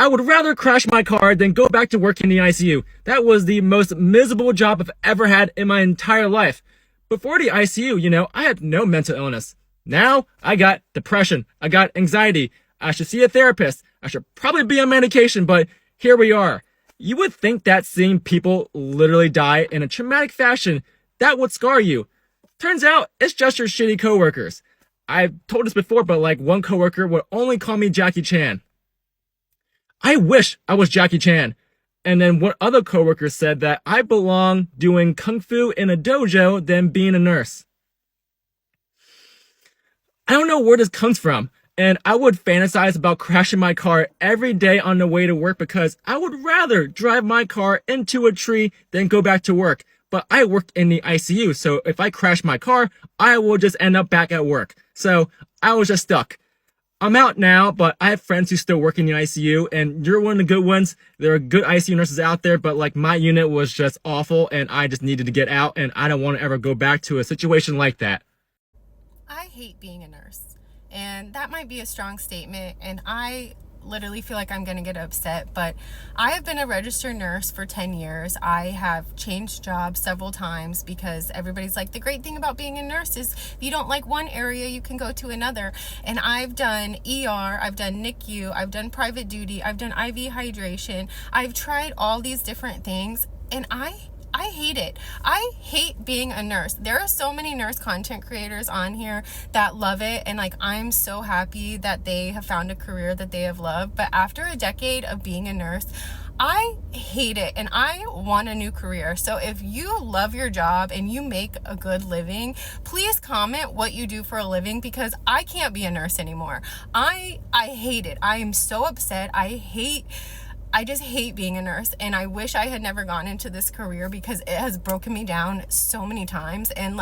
I would rather crash my car than go back to work in the ICU. That was the most miserable job I've ever had in my entire life. Before the ICU, I had no mental illness. Now, I got depression. I got anxiety. I should see a therapist. I should probably be on medication, but here we are. You would think that seeing people literally die in a traumatic fashion, that would scar you. Turns out, it's just your shitty coworkers. I've told this before, but one coworker would only call me Jackie Chan. I wish I was Jackie Chan. And then one other coworker said that I belong doing kung fu in a dojo than being a nurse. I don't know where this comes from. And I would fantasize about crashing my car every day on the way to work because I would rather drive my car into a tree than go back to work. But I work in the ICU, so if I crash my car, I will just end up back at work. So I was just stuck. I'm out now, but I have friends who still work in the ICU, and you're one of the good ones. There are good ICU nurses out there, but my unit was just awful, and I just needed to get out, and I don't want to ever go back to a situation like that. I hate being a nurse. And that might be a strong statement, and I literally feel like I'm gonna get upset, but I have been a registered nurse for 10 years. I have changed jobs several times because everybody's like, the great thing about being a nurse is if you don't like one area, you can go to another. And I've done ER, I've done NICU, I've done private duty, I've done IV hydration. I've tried all these different things, and I hate it. I hate being a nurse. There are so many nurse content creators on here that love it, and I'm so happy that they have found a career that they have loved. But after a decade of being a nurse, I hate it, and I want a new career. So if you love your job and you make a good living, please comment what you do for a living, because I can't be a nurse anymore. I hate it. I am so upset. I just hate being a nurse, and I wish I had never gone into this career because it has broken me down so many times. And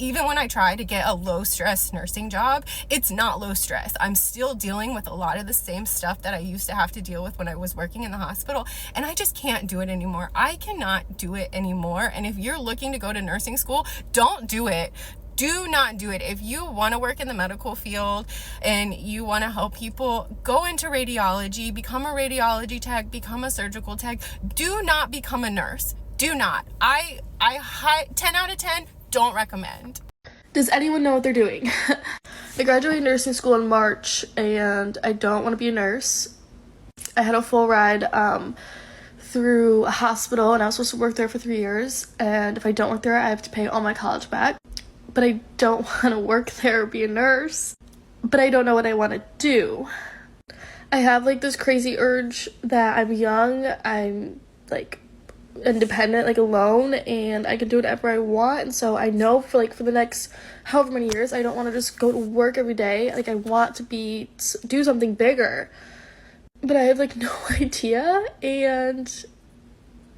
even when I try to get a low stress nursing job, it's not low stress. I'm still dealing with a lot of the same stuff that I used to have to deal with when I was working in the hospital, and I just can't do it anymore. I cannot do it anymore. And if you're looking to go to nursing school, don't do it. Do not do it. If you want to work in the medical field and you want to help people, go into radiology, become a radiology tech, become a surgical tech. Do not become a nurse. Do not. I 10 out of 10 don't recommend. Does anyone know what they're doing? I graduated nursing school in March, and I don't want to be a nurse. I had a full ride through a hospital, and I was supposed to work there for 3 years, and if I don't work there, I have to pay all my college back. But I don't want to work there or be a nurse. But I don't know what I want to do. I have this crazy urge that I'm young, I'm independent, alone, and I can do whatever I want. And so I know for the next however many years, I don't want to just go to work every day. I want to do something bigger. But I have no idea, and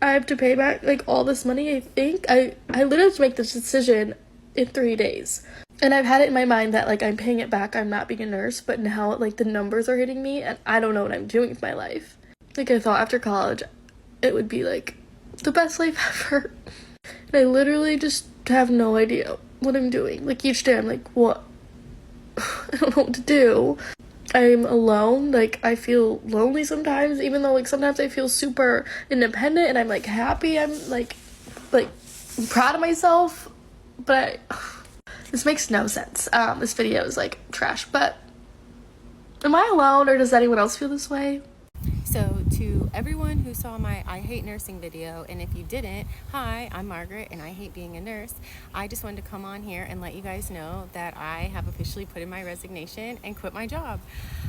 I have to pay back all this money. I think I literally have to make this decision in 3 days, and I've had it in my mind that I'm paying it back, I'm not being a nurse, but now the numbers are hitting me, and I don't know what I'm doing with my life. I thought after college it would be the best life ever, and I literally just have no idea what I'm doing. Each day I'm what? I don't know what to do. I'm alone. I feel lonely sometimes, even though sometimes I feel super independent and I'm happy. I'm proud of myself. But this makes no sense. This video is trash, but am I alone, or does anyone else feel this way? So to everyone who saw my I Hate Nursing video, and if you didn't, hi, I'm Margaret and I hate being a nurse. I just wanted to come on here and let you guys know that I have officially put in my resignation and quit my job.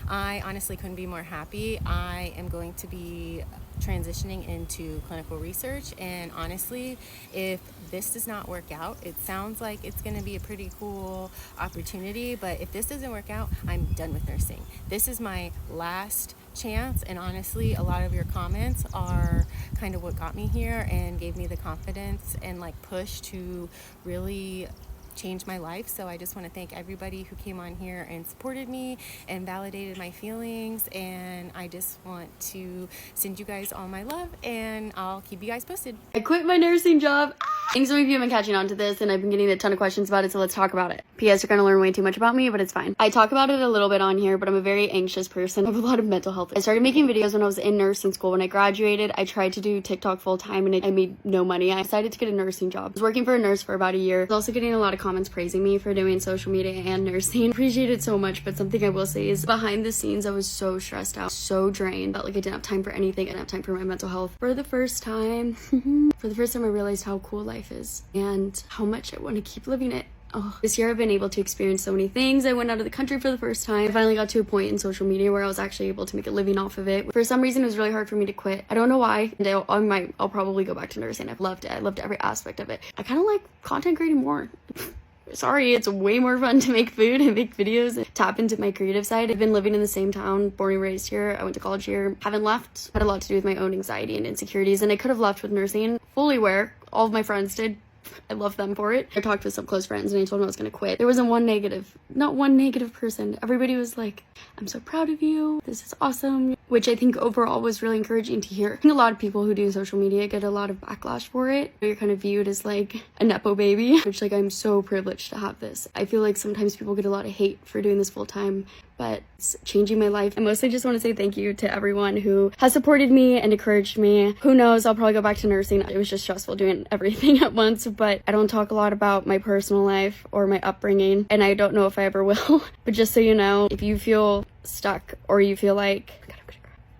I honestly couldn't be more happy. I am going to be transitioning into clinical research, and honestly, if this does not work out, it sounds like it's going to be a pretty cool opportunity, but if this doesn't work out, I'm done with nursing. This is my last chance, and honestly, a lot of your comments are kind of what got me here and gave me the confidence and push to really change my life. So I just want to thank everybody who came on here and supported me and validated my feelings, and I just want to send you guys all my love, and I'll keep you guys posted. I quit my nursing job. Thanks so much for catching on to this, and I've been getting a ton of questions about it, so let's talk about it. P.S. You're gonna learn way too much about me, but it's fine. I talk about it a little bit on here, but I'm a very anxious person. I have a lot of mental health. I started making videos when I was in nursing school. When I graduated, I tried to do TikTok full time and I made no money. I decided to get a nursing job. I was working for a nurse for about a year. I was also getting a lot of comments praising me for doing social media and nursing. Appreciate it so much, but something I will say is behind the scenes, I was so stressed out, so drained. Felt like I didn't have time for anything. I didn't have time for my mental health. For the first time, I realized how cool life is and how much I want to keep living it. Oh, this year I've been able to experience so many things. I went out of the country for the first time. I finally got to a point in social media where I was actually able to make a living off of it. For some reason, it was really hard for me to quit. I don't know why. And I'll probably go back to nursing. I've loved it. I loved every aspect of it. I kind of like content creating more. Sorry, it's way more fun to make food and make videos and tap into my creative side. I've been living in the same town, born and raised here. I went to college here. Haven't left. Had a lot to do with my own anxiety and insecurities, and I could have left with nursing. Fully aware. All of my friends did. I love them for it. I talked with some close friends and I told them I was gonna quit. There wasn't not one negative person. Everybody was like, I'm so proud of you. This is awesome. Which I think overall was really encouraging to hear. I think a lot of people who do social media get a lot of backlash for it. You're kind of viewed as like a Nepo baby, which like I'm so privileged to have this. I feel like sometimes people get a lot of hate for doing this full time, but it's changing my life. I mostly just want to say thank you to everyone who has supported me and encouraged me. Who knows, I'll probably go back to nursing. It was just stressful doing everything at once, but I don't talk a lot about my personal life or my upbringing, and I don't know if I ever will. But just so you know, if you feel stuck or you feel like,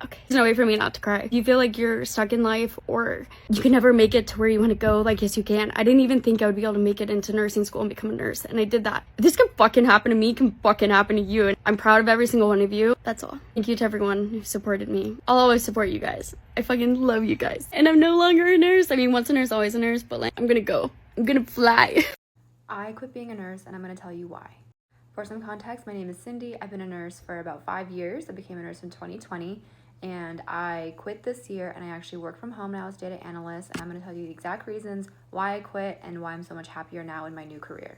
okay, there's no way for me not to cry. If you feel like you're stuck in life or you can never make it to where you want to go, like, yes, you can. I didn't even think I would be able to make it into nursing school and become a nurse, and I did that. If this can fucking happen to me, it can fucking happen to you, and I'm proud of every single one of you. That's all. Thank you to everyone who supported me. I'll always support you guys. I fucking love you guys. And I'm no longer a nurse. I mean, once a nurse, always a nurse, but like, I'm gonna go. I'm gonna fly. I quit being a nurse, and I'm gonna tell you why. For some context, my name is Cindy. I've been a nurse for about 5 years. I became a nurse in 2020. And I quit this year, and I actually work from home now as data analyst, and I'm going to tell you the exact reasons why I quit and why I'm so much happier now in my new career.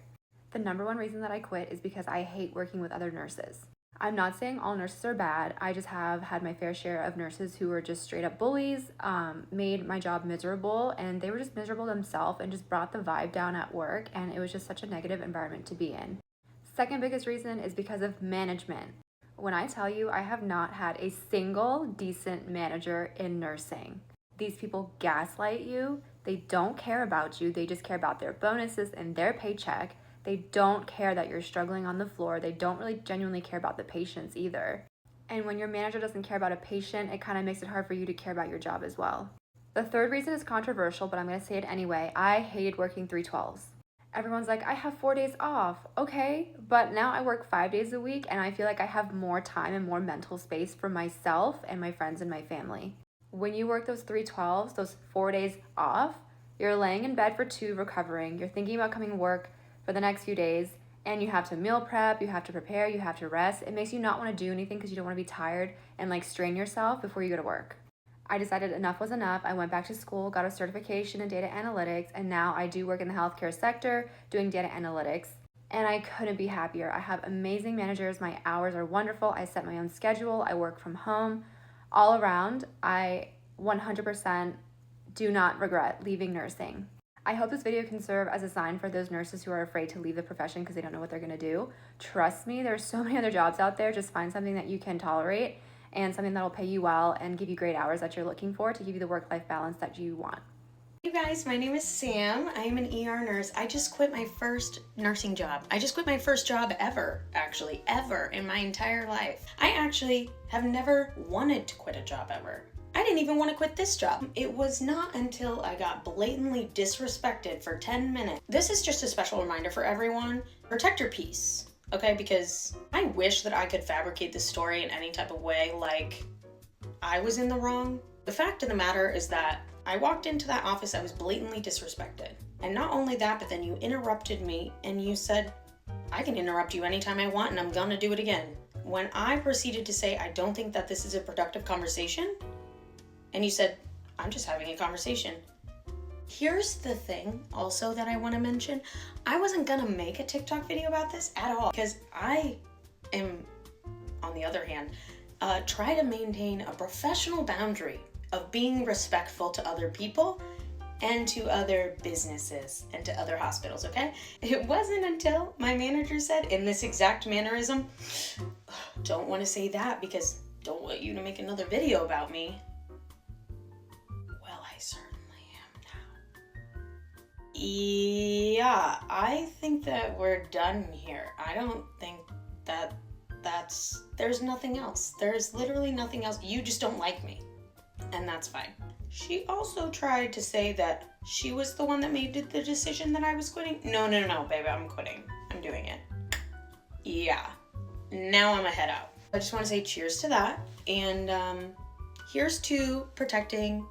The number one reason that I quit is because I hate working with other nurses. I'm not saying all nurses are bad. I just have had my fair share of nurses who were just straight up bullies, made my job miserable, and they were just miserable themselves and just brought the vibe down at work, and it was just such a negative environment to be in. Second biggest reason is because of management. When I tell you, I have not had a single decent manager in nursing. These people gaslight you. They don't care about you. They just care about their bonuses and their paycheck. They don't care that you're struggling on the floor. They don't really genuinely care about the patients either. And when your manager doesn't care about a patient, it kind of makes it hard for you to care about your job as well. The third reason is controversial, but I'm going to say it anyway. I hated working 312s. Everyone's like, I have 4 days off. Okay, but now I work 5 days a week, and I feel like I have more time and more mental space for myself and my friends and my family. When you work those 312s, those 4 days off, you're laying in bed for 2 recovering. You're thinking about coming to work for the next few days, and you have to meal prep, you have to prepare, you have to rest. It makes you not want to do anything because you don't want to be tired and like strain yourself before you go to work. I decided enough was enough. I went back to school, got a certification in data analytics, and now I do work in the healthcare sector doing data analytics, and I couldn't be happier. I have amazing managers. My hours are wonderful. I set my own schedule. I work from home. All around, I 100% do not regret leaving nursing. I hope this video can serve as a sign for those nurses who are afraid to leave the profession because they don't know what they're going to do. Trust me, there's so many other jobs out there. Just find something that you can tolerate and something that will pay you well and give you great hours that you're looking for to give you the work-life balance that you want. Hey guys, my name is Sam. I am an ER nurse. I just quit my first nursing job. I just quit my first job ever in my entire life. I actually have never wanted to quit a job ever. I didn't even want to quit this job. It was not until I got blatantly disrespected for 10 minutes. This is just a special reminder for everyone. Protect your peace. Okay, because I wish that I could fabricate this story in any type of way, like I was in the wrong. The fact of the matter is that I walked into that office, I was blatantly disrespected. And not only that, but then you interrupted me and you said, I can interrupt you anytime I want and I'm gonna do it again. When I proceeded to say, I don't think that this is a productive conversation, and you said, I'm just having a conversation. Here's the thing also that I want to mention. I wasn't gonna make a TikTok video about this at all because I am, on the other hand, try to maintain a professional boundary of being respectful to other people and to other businesses and to other hospitals, okay? It wasn't until my manager said in this exact mannerism, don't want to say that because don't want you to make another video about me. Well, I certainly am now. Yeah, I think that we're done here. I don't think that there's nothing else. There's literally nothing else. You just don't like me. And that's fine. She also tried to say that she was the one that made the decision that I was quitting. No, baby, I'm quitting. I'm doing it. Yeah. Now I'm a head out. I just want to say cheers to that. And here's to protecting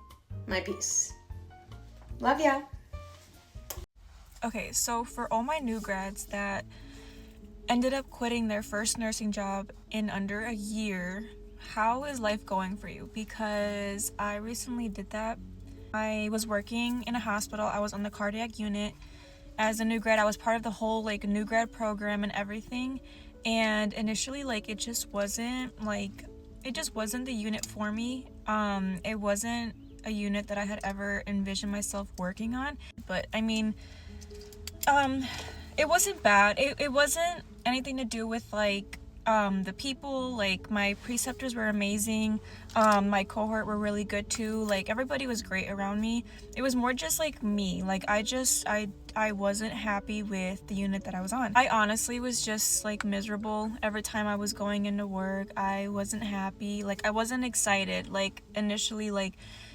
my peace. Love ya. Okay, so for all my new grads that ended up quitting their first nursing job in under a year, how is life going for you? Because I recently did that. I was working in a hospital. I was on the cardiac unit. As a new grad, I was part of the whole new grad program and everything. And initially, it just wasn't the unit for me. It wasn't a unit that I had ever envisioned myself working on. But I mean, it wasn't bad. It wasn't anything to do with the people. My preceptors were amazing. My cohort were really good too. Everybody was great around me. It was more just me. I wasn't happy with the unit that I was on. I honestly was just miserable every time I was going into work. I wasn't happy. I wasn't excited. Initially,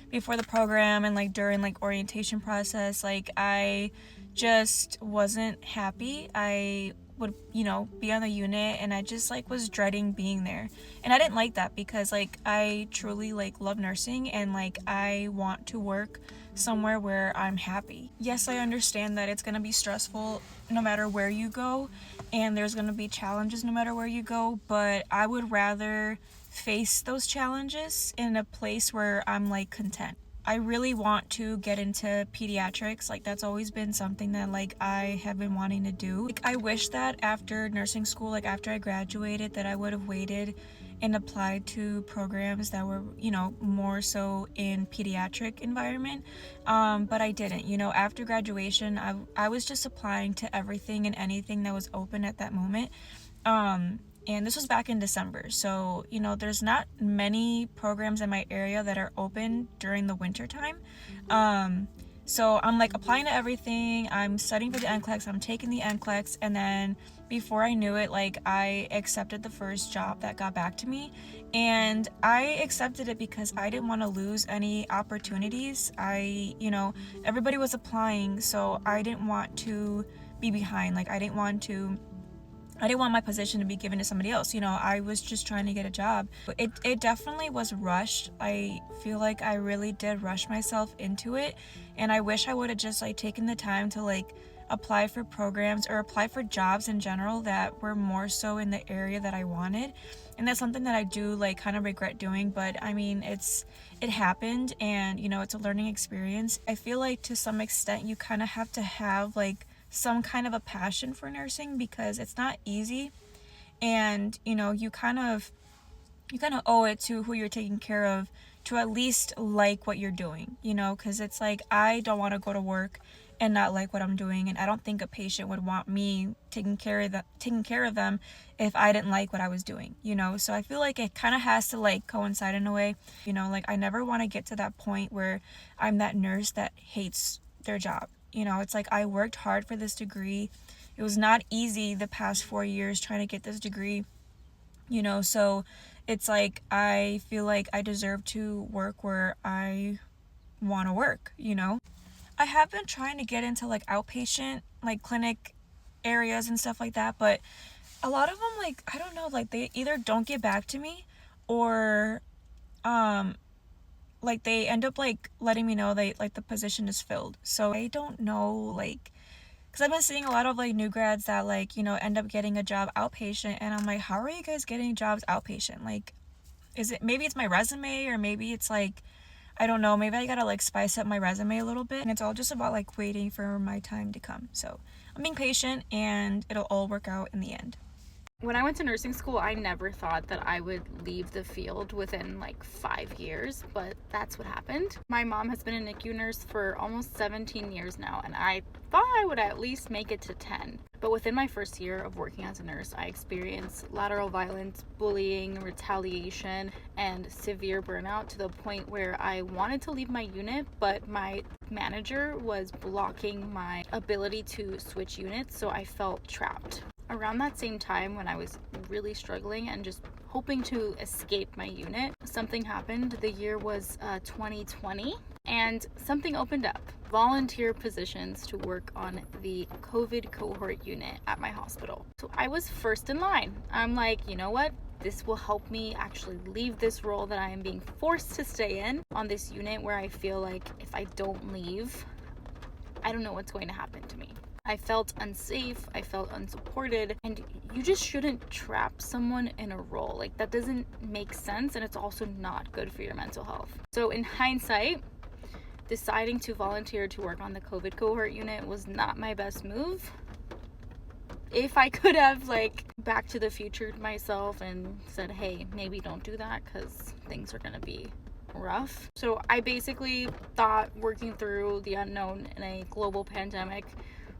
before the program and during orientation process, I just wasn't happy. I would be on the unit and I just was dreading being there, and I didn't like that because I truly love nursing and I want to work somewhere where I'm happy. Yes, I understand that it's gonna be stressful no matter where you go, and there's gonna be challenges no matter where you go, but I would rather face those challenges in a place where I'm content. I really want to get into pediatrics. That's always been something that I have been wanting to do. I wish that after nursing school, after I graduated, that I would have waited and applied to programs that were, more so in pediatric environment. But I didn't. After graduation, I was just applying to everything and anything that was open at that moment. And this was back in December. So, there's not many programs in my area that are open during the winter time. So I'm applying to everything. I'm studying for the NCLEX. I'm taking the NCLEX. And then before I knew it, I accepted the first job that got back to me. And I accepted it because I didn't want to lose any opportunities. Everybody was applying, so I didn't want to be behind. I didn't want my position to be given to somebody else. I was just trying to get a job. It definitely was rushed. I feel like I really did rush myself into it. And I wish I would have just taken the time to apply for programs or apply for jobs in general that were more so in the area that I wanted. And that's something that I do kind of regret doing. But I mean, it happened, and it's a learning experience. I feel to some extent you kind of have to have some kind of a passion for nursing because it's not easy, and you kind of owe it to who you're taking care of to at least like what you're doing, because it's I don't want to go to work and not like what I'm doing, and I don't think a patient would want me taking care of them if I didn't like what I was doing, so I feel it kind of has to coincide in a way, I never want to get to that point where I'm that nurse that hates their job. It's I worked hard for this degree. It was not easy the past 4 years trying to get this degree, so it's I feel I deserve to work where I want to work, I have been trying to get into outpatient clinic areas and stuff like that, but a lot of them I don't know, they either don't get back to me or they end up letting me know that the position is filled. So I don't know, because I've been seeing a lot of new grads that end up getting a job outpatient, and I'm how are you guys getting jobs outpatient? Is it, maybe it's my resume, or maybe it's I don't know, maybe I gotta spice up my resume a little bit, and it's all just about waiting for my time to come. So I'm being patient, and it'll all work out in the end. When I went to nursing school, I never thought that I would leave the field within like 5 years, but that's what happened. My mom has been a NICU nurse for almost 17 years now, and I thought I would at least make it to 10. But within my first year of working as a nurse, I experienced lateral violence, bullying, retaliation, and severe burnout to the point where I wanted to leave my unit, but my manager was blocking my ability to switch units, so I felt trapped. Around that same time, when I was really struggling and just hoping to escape my unit, something happened. The year was 2020, and something opened up. Volunteer positions to work on the COVID cohort unit at my hospital. So I was first in line. I'm like, you know what? This will help me actually leave this role that I am being forced to stay in on this unit where I feel like if I don't leave, I don't know what's going to happen to me. I felt unsafe, I felt unsupported, and you just shouldn't trap someone in a role. Like, that doesn't make sense, and it's also not good for your mental health. So in hindsight, deciding to volunteer to work on the COVID cohort unit was not my best move. If I could have Back to the Future myself and said, hey, maybe don't do that because things are gonna be rough. So I basically thought working through the unknown in a global pandemic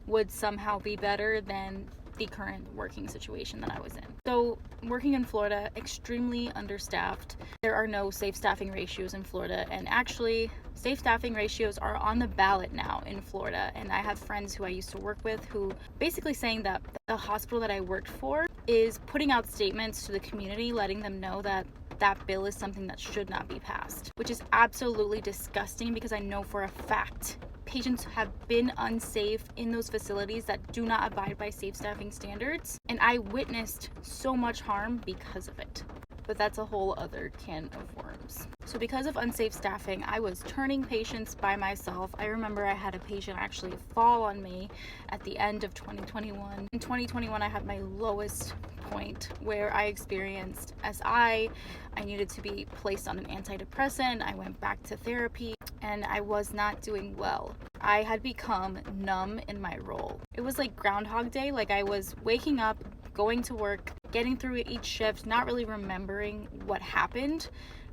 would somehow be better than the current working situation that I was in. So working in Florida, extremely understaffed. There are no safe staffing ratios in Florida, and actually safe staffing ratios are on the ballot now in Florida. And I have friends who I used to work with who basically saying that the hospital that I worked for is putting out statements to the community letting them know that that bill is something that should not be passed, which is absolutely disgusting because I know for a fact patients have been unsafe in those facilities that do not abide by safe staffing standards, and I witnessed so much harm because of it. But that's a whole other can of worms. So because of unsafe staffing, I was turning patients by myself. I remember I had a patient actually fall on me at the end of 2021. In 2021, I had my lowest point where I experienced SI. I needed to be placed on an antidepressant. I went back to therapy, and I was not doing well. I had become numb in my role. It was like Groundhog Day. Like, I was waking up, going to work, getting through each shift, not really remembering what happened,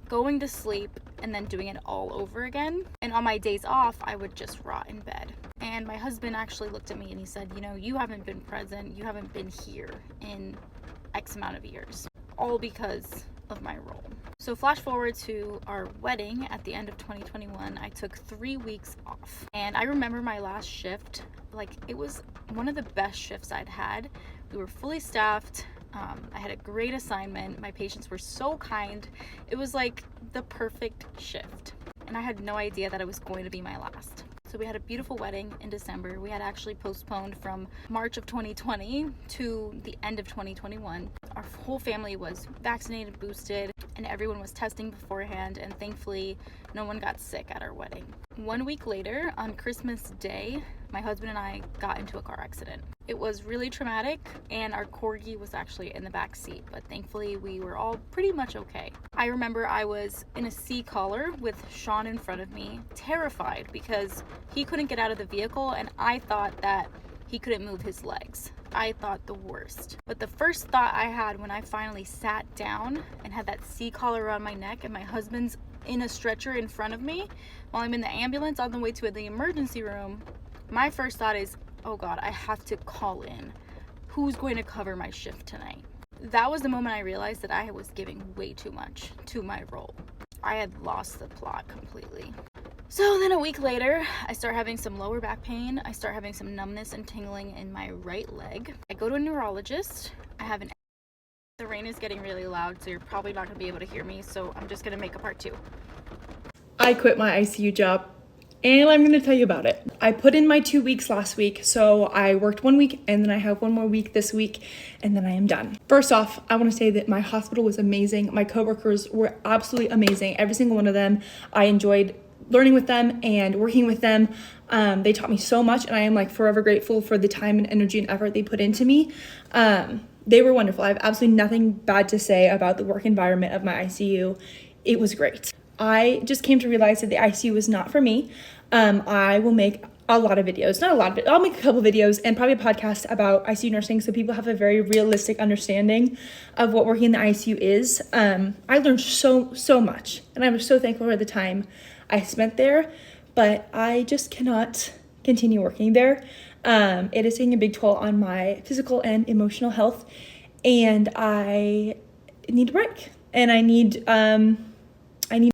going to sleep, and then doing it all over again. And on my days off, I would just rot in bed. And my husband actually looked at me and he said, you know, you haven't been present, you haven't been here in X amount of years, all because of my role. So flash forward to our wedding at the end of 2021, I took 3 weeks off. And I remember my last shift, it was one of the best shifts I'd had. We were fully staffed. I had a great assignment. My patients were so kind. It was like the perfect shift. And I had no idea that it was going to be my last. So we had a beautiful wedding in December. We had actually postponed from March of 2020 to the end of 2021. Our whole family was vaccinated, boosted, and everyone was testing beforehand, and thankfully no one got sick at our wedding. 1 week later, on Christmas Day, my husband and I got into a car accident. It was really traumatic, and our corgi was actually in the back seat, but thankfully we were all pretty much okay. I remember I was in a C-collar with Sean in front of me, terrified because he couldn't get out of the vehicle, and I thought that he couldn't move his legs. I thought the worst. But the first thought I had when I finally sat down and had that C-collar around my neck and my husband's in a stretcher in front of me while I'm in the ambulance on the way to the emergency room, my first thought is, oh God, I have to call in. Who's going to cover my shift tonight? That was the moment I realized that I was giving way too much to my role. I had lost the plot completely. So then a week later, I start having some lower back pain. I start having some numbness and tingling in my right leg. I go to a neurologist. The rain is getting really loud, so you're probably not going to be able to hear me, so I'm just going to make a part 2. I quit my ICU job, and I'm going to tell you about it. I put in my 2 weeks last week, so I worked 1 week, and then I have 1 more week this week, and then I am done. First off, I want to say that my hospital was amazing. My coworkers were absolutely amazing. Every single one of them. I enjoyed learning with them and working with them. They taught me so much, and I am forever grateful for the time and energy and effort they put into me. They were wonderful. I have absolutely nothing bad to say about the work environment of my ICU. It was great. I just came to realize that the ICU is not for me. I will make a lot of videos, not a lot of it. I'll make a couple videos and probably a podcast about ICU nursing so people have a very realistic understanding of what working in the ICU is. I learned so much, and I'm so thankful for the time I spent there, but I just cannot continue working there. It is taking a big toll on my physical and emotional health, and I need a break, and I need